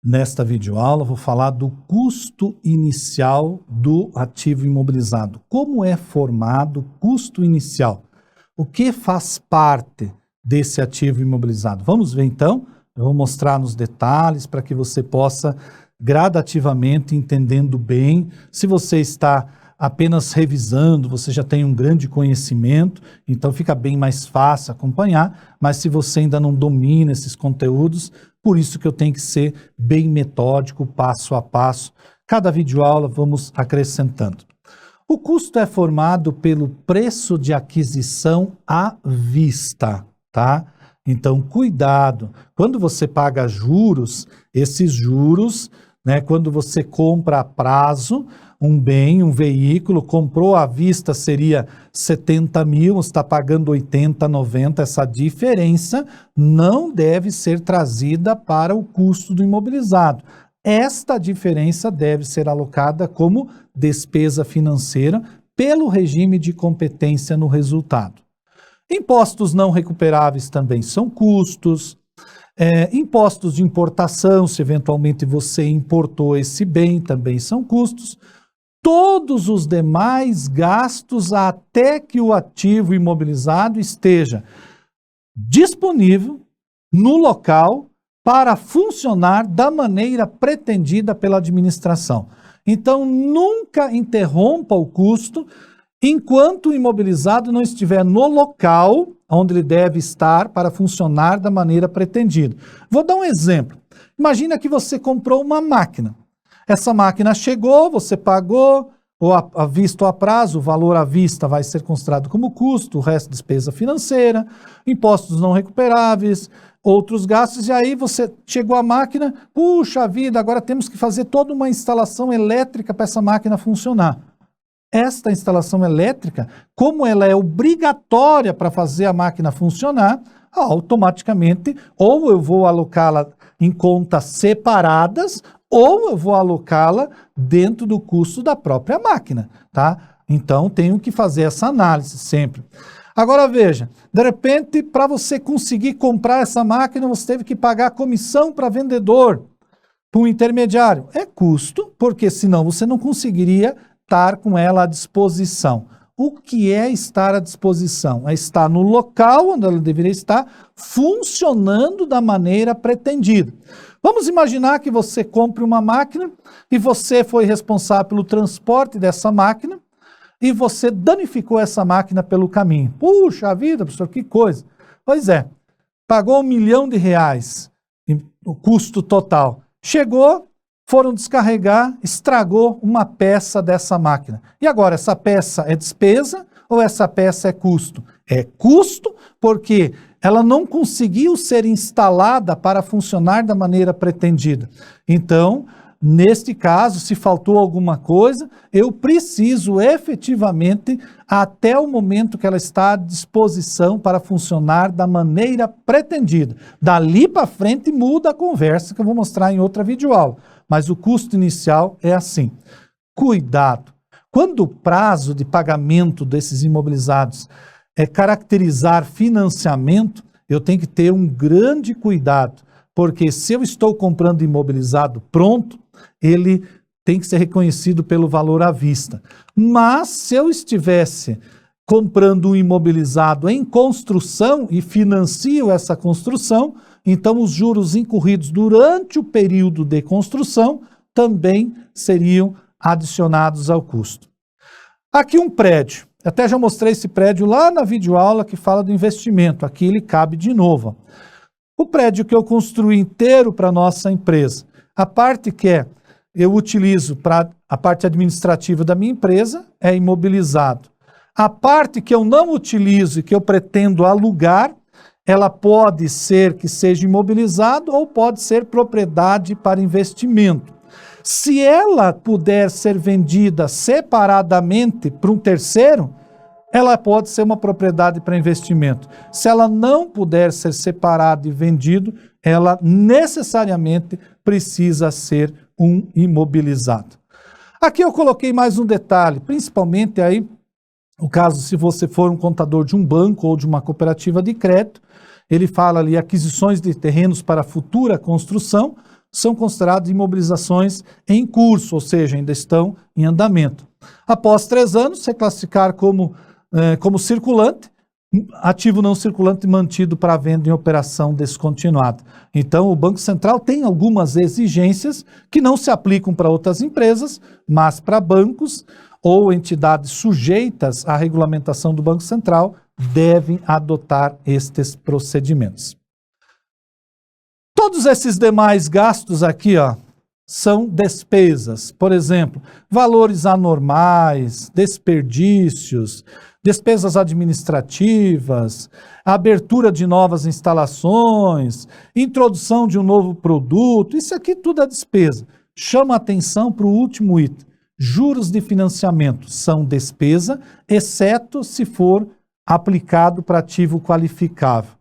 Nesta videoaula, vou falar do custo inicial do ativo imobilizado. Como é formado o custo inicial? O que faz parte desse ativo imobilizado? Vamos ver então? Eu vou mostrar nos detalhes para que você possa gradativamente entendendo bem. Se você está apenas revisando, você já tem um grande conhecimento, então fica bem mais fácil acompanhar, mas se você ainda não domina esses conteúdos, por isso que eu tenho que ser bem metódico, passo a passo. Cada videoaula vamos acrescentando. O custo é formado pelo preço de aquisição à vista, tá? Então, cuidado. Quando você paga juros, esses juros, né, quando você compra a prazo, um bem, um veículo, comprou à vista seria 70 mil, está pagando 80, 90, essa diferença não deve ser trazida para o custo do imobilizado. Esta diferença deve ser alocada como despesa financeira pelo regime de competência no resultado. Impostos não recuperáveis também são custos. Impostos de importação, se eventualmente você importou esse bem, também são custos. Todos os demais gastos até que o ativo imobilizado esteja disponível no local para funcionar da maneira pretendida pela administração. Então, nunca interrompa o custo enquanto o imobilizado não estiver no local onde ele deve estar para funcionar da maneira pretendida. Vou dar um exemplo. Imagina que você comprou uma máquina. Essa máquina chegou, você pagou, ou à vista ou a prazo, o valor à vista vai ser considerado como custo, o resto despesa financeira, impostos não recuperáveis, outros gastos, e aí você chegou à máquina, puxa vida, agora temos que fazer toda uma instalação elétrica para essa máquina funcionar. Esta instalação elétrica, como ela é obrigatória para fazer a máquina funcionar, automaticamente, ou eu vou alocá-la em contas separadas, ou eu vou alocá-la dentro do custo da própria máquina, tá? Então, tenho que fazer essa análise sempre. Agora, veja, de repente, para você conseguir comprar essa máquina, você teve que pagar comissão para vendedor, para um intermediário. É custo, porque senão você não conseguiria estar com ela à disposição. O que é estar à disposição? É estar no local onde ela deveria estar, funcionando da maneira pretendida. Vamos imaginar que você compre uma máquina e você foi responsável pelo transporte dessa máquina e você danificou essa máquina pelo caminho. Puxa vida, professor, que coisa. Pois é, pagou R$1 milhão, o custo total. Chegou, foram descarregar, estragou uma peça dessa máquina. E agora, essa peça é despesa ou essa peça é custo? É custo porque ela não conseguiu ser instalada para funcionar da maneira pretendida. Então, neste caso, se faltou alguma coisa, eu preciso efetivamente, até o momento que ela está à disposição para funcionar da maneira pretendida. Dali para frente muda a conversa que eu vou mostrar em outra videoaula. Mas o custo inicial é assim. Cuidado! Quando o prazo de pagamento desses imobilizados é caracterizar financiamento, eu tenho que ter um grande cuidado, porque se eu estou comprando imobilizado pronto, ele tem que ser reconhecido pelo valor à vista. Mas se eu estivesse comprando um imobilizado em construção e financio essa construção, então os juros incorridos durante o período de construção também seriam adicionados ao custo. Aqui um prédio. Até já mostrei esse prédio lá na videoaula que fala do investimento. Aqui ele cabe de novo. O prédio que eu construí inteiro para a nossa empresa, a parte que eu utilizo para a parte administrativa da minha empresa é imobilizado. A parte que eu não utilizo e que eu pretendo alugar, ela pode ser que seja imobilizado ou pode ser propriedade para investimento. Se ela puder ser vendida separadamente para um terceiro, ela pode ser uma propriedade para investimento. Se ela não puder ser separada e vendido, ela necessariamente precisa ser um imobilizado. Aqui eu coloquei mais um detalhe, principalmente aí, no caso, se você for um contador de um banco ou de uma cooperativa de crédito, ele fala ali aquisições de terrenos para futura construção. são consideradas imobilizações em curso, ou seja, ainda estão em andamento. Após 3 anos, se classificar como circulante, ativo não circulante mantido para venda em operação descontinuada. Então, o Banco Central tem algumas exigências que não se aplicam para outras empresas, mas para bancos ou entidades sujeitas à regulamentação do Banco Central devem adotar estes procedimentos. Todos esses demais gastos aqui, são despesas. Por exemplo, valores anormais, desperdícios, despesas administrativas, abertura de novas instalações, introdução de um novo produto, isso aqui tudo é despesa. Chama atenção para o último item. Juros de financiamento são despesa, exceto se for aplicado para ativo qualificável.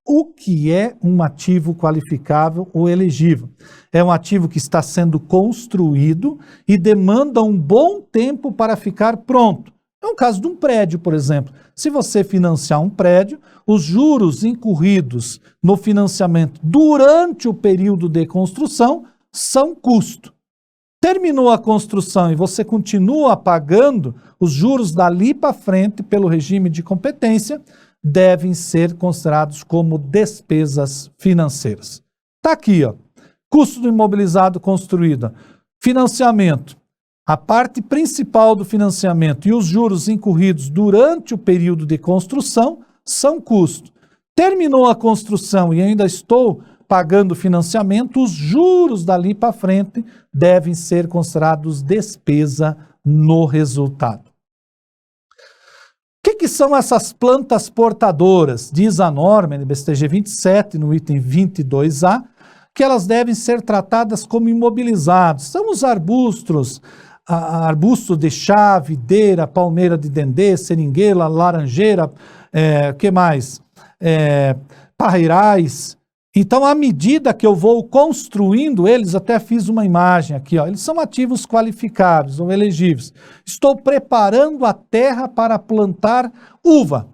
O que é um ativo qualificável ou elegível? É um ativo que está sendo construído e demanda um bom tempo para ficar pronto. É um caso de um prédio, por exemplo. Se você financiar um prédio, os juros incorridos no financiamento durante o período de construção são custo. Terminou a construção e você continua pagando, os juros dali para frente, pelo regime de competência, devem ser considerados como despesas financeiras. Está aqui, custo do imobilizado construído, financiamento. A parte principal do financiamento e os juros incorridos durante o período de construção são custo. Terminou a construção e ainda estou pagando financiamento, os juros dali para frente devem ser considerados despesa no resultado. O que são essas plantas portadoras? Diz a norma NBSTG 27, no item 22A, que elas devem ser tratadas como imobilizados. São os arbustos de chá, videira, palmeira de dendê, seringueira, laranjeira, parreirais. Então, à medida que eu vou construindo eles, até fiz uma imagem aqui, eles são ativos qualificáveis ou elegíveis. Estou preparando a terra para plantar uva.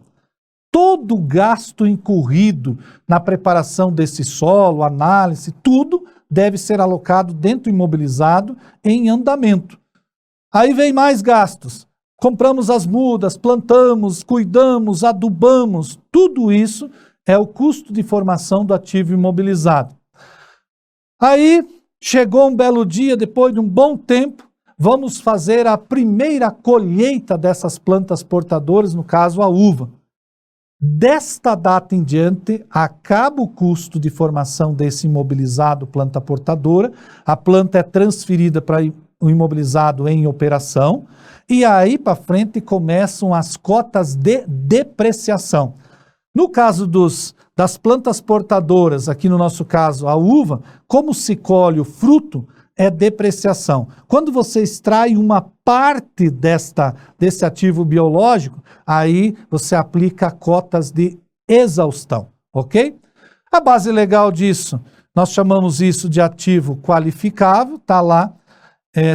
Todo gasto incorrido na preparação desse solo, análise, tudo deve ser alocado dentro do imobilizado em andamento. Aí vem mais gastos. Compramos as mudas, plantamos, cuidamos, adubamos, tudo isso é o custo de formação do ativo imobilizado. Aí, chegou um belo dia, depois de um bom tempo, vamos fazer a primeira colheita dessas plantas portadoras, no caso a uva. Desta data em diante, acaba o custo de formação desse imobilizado planta portadora, a planta é transferida para o imobilizado em operação, e aí para frente começam as cotas de depreciação. No caso das plantas portadoras, aqui no nosso caso a uva, como se colhe o fruto, é depreciação. Quando você extrai uma parte desse ativo biológico, aí você aplica cotas de exaustão, ok? A base legal disso, nós chamamos isso de ativo qualificável, está lá.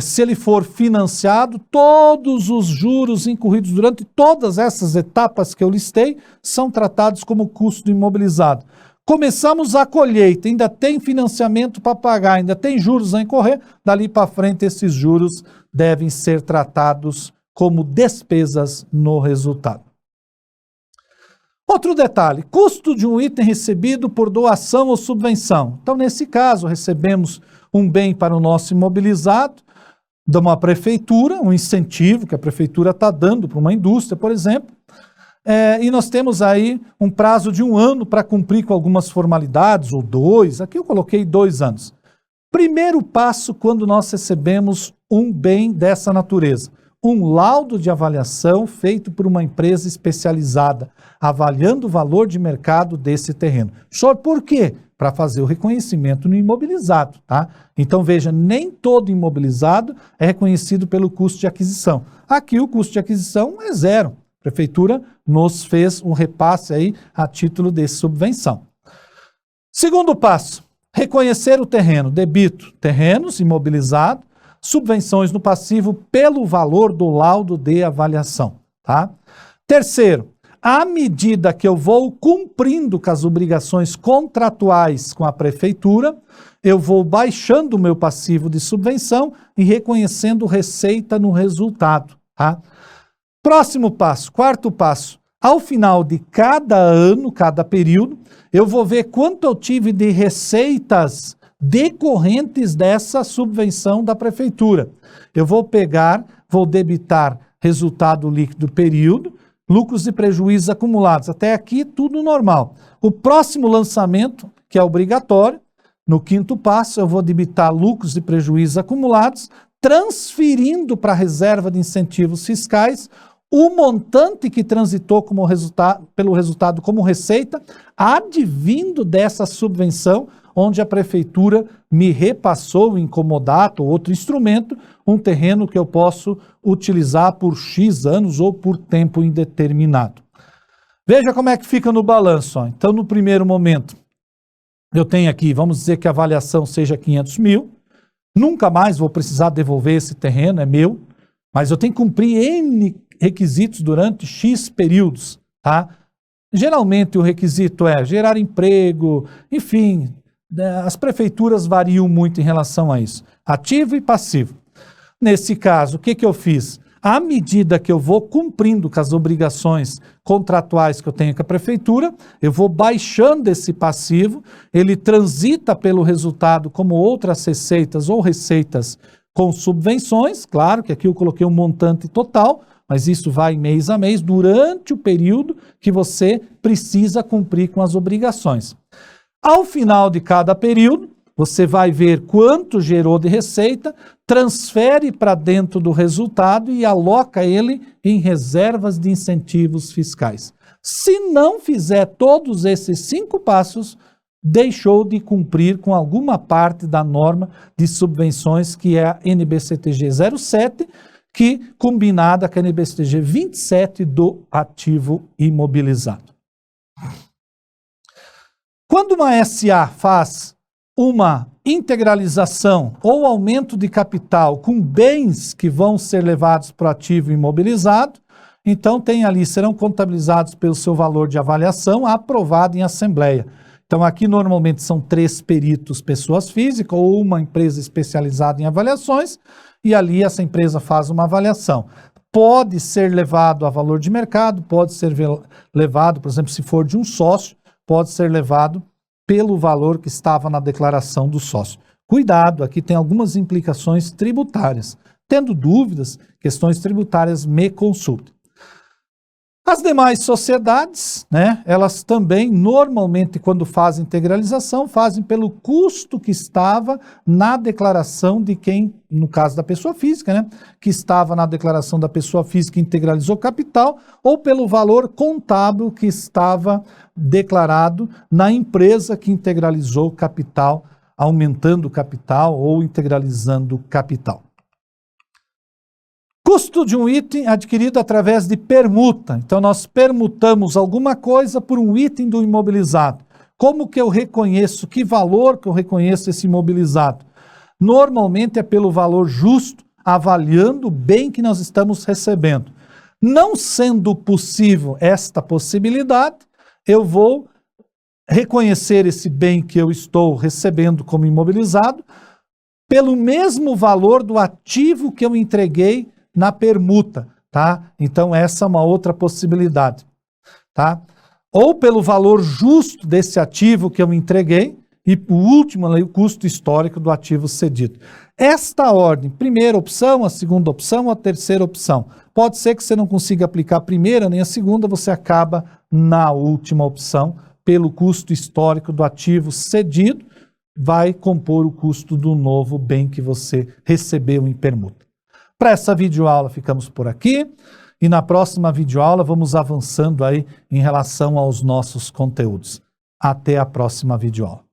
Se ele for financiado, todos os juros incorridos durante todas essas etapas que eu listei são tratados como custo do imobilizado. Começamos a colheita, ainda tem financiamento para pagar, ainda tem juros a incorrer, dali para frente esses juros devem ser tratados como despesas no resultado. Outro detalhe, custo de um item recebido por doação ou subvenção. Então, nesse caso, recebemos um bem para o nosso imobilizado, de uma prefeitura, um incentivo que a prefeitura está dando para uma indústria, por exemplo, e nós temos aí um prazo de 1 ano para cumprir com algumas formalidades, ou 2, aqui eu coloquei 2 anos. Primeiro passo quando nós recebemos um bem dessa natureza, um laudo de avaliação feito por uma empresa especializada, avaliando o valor de mercado desse terreno. Por quê? Para fazer o reconhecimento no imobilizado, tá? Então, veja, nem todo imobilizado é reconhecido pelo custo de aquisição. Aqui o custo de aquisição é 0. A prefeitura nos fez um repasse aí a título de subvenção. Segundo passo, reconhecer o terreno, debito, terrenos, imobilizado, subvenções no passivo pelo valor do laudo de avaliação, tá? Terceiro, à medida que eu vou cumprindo com as obrigações contratuais com a prefeitura, eu vou baixando o meu passivo de subvenção e reconhecendo receita no resultado. Tá? Próximo passo, quarto passo. Ao final de cada ano, cada período, eu vou ver quanto eu tive de receitas decorrentes dessa subvenção da prefeitura. Eu vou pegar, vou debitar resultado líquido do período, lucros e prejuízos acumulados. Até aqui, tudo normal. O próximo lançamento, que é obrigatório, no quinto passo, eu vou debitar lucros e prejuízos acumulados, transferindo para a reserva de incentivos fiscais o montante que transitou como pelo resultado como receita, advindo dessa subvenção, onde a prefeitura me repassou em comodato ou outro instrumento, um terreno que eu posso utilizar por X anos ou por tempo indeterminado. Veja como é que fica no balanço. Ó. Então, no primeiro momento, eu tenho aqui, vamos dizer que a avaliação seja 500 mil, nunca mais vou precisar devolver esse terreno, é meu, mas eu tenho que cumprir N requisitos durante X períodos, tá? Geralmente o requisito é gerar emprego, enfim, as prefeituras variam muito em relação a isso, ativo e passivo. Nesse caso, o que eu fiz? À medida que eu vou cumprindo com as obrigações contratuais que eu tenho com a prefeitura, eu vou baixando esse passivo, ele transita pelo resultado como outras receitas ou receitas com subvenções, claro que aqui eu coloquei um montante total, mas isso vai mês a mês, durante o período que você precisa cumprir com as obrigações. Ao final de cada período, você vai ver quanto gerou de receita, transfere para dentro do resultado e aloca ele em reservas de incentivos fiscais. Se não fizer todos esses 5 passos, deixou de cumprir com alguma parte da norma de subvenções, que é a NBCTG 07, que combinada com a NBCTG 27 do ativo imobilizado. Quando uma SA faz uma integralização ou aumento de capital com bens que vão ser levados para o ativo imobilizado, então tem ali, serão contabilizados pelo seu valor de avaliação aprovado em assembleia. Então aqui normalmente são 3 peritos, pessoas físicas ou uma empresa especializada em avaliações, e ali essa empresa faz uma avaliação. Pode ser levado a valor de mercado, pode ser levado, por exemplo, se for de um sócio, pode ser levado pelo valor que estava na declaração do sócio. Cuidado, aqui tem algumas implicações tributárias. Tendo dúvidas, questões tributárias, me consulte. As demais sociedades, né, elas também, normalmente, quando fazem integralização, fazem pelo custo que estava na declaração de quem, no caso da pessoa física, né, que estava na declaração da pessoa física que integralizou capital, ou pelo valor contábil que estava declarado na empresa que integralizou capital, aumentando o capital ou integralizando o capital. Custo de um item adquirido através de permuta. Então, nós permutamos alguma coisa por um item do imobilizado. Como que eu reconheço, que valor que eu reconheço esse imobilizado? Normalmente é pelo valor justo, avaliando o bem que nós estamos recebendo. Não sendo possível esta possibilidade, eu vou reconhecer esse bem que eu estou recebendo como imobilizado pelo mesmo valor do ativo que eu entreguei na permuta, tá? Então essa é uma outra possibilidade, tá? Ou pelo valor justo desse ativo que eu entreguei e o último, o custo histórico do ativo cedido. Esta ordem, primeira opção, a segunda opção, a terceira opção. Pode ser que você não consiga aplicar a primeira nem a segunda, você acaba na última opção, pelo custo histórico do ativo cedido, vai compor o custo do novo bem que você recebeu em permuta. Para essa videoaula ficamos por aqui e na próxima videoaula vamos avançando aí em relação aos nossos conteúdos. Até a próxima videoaula.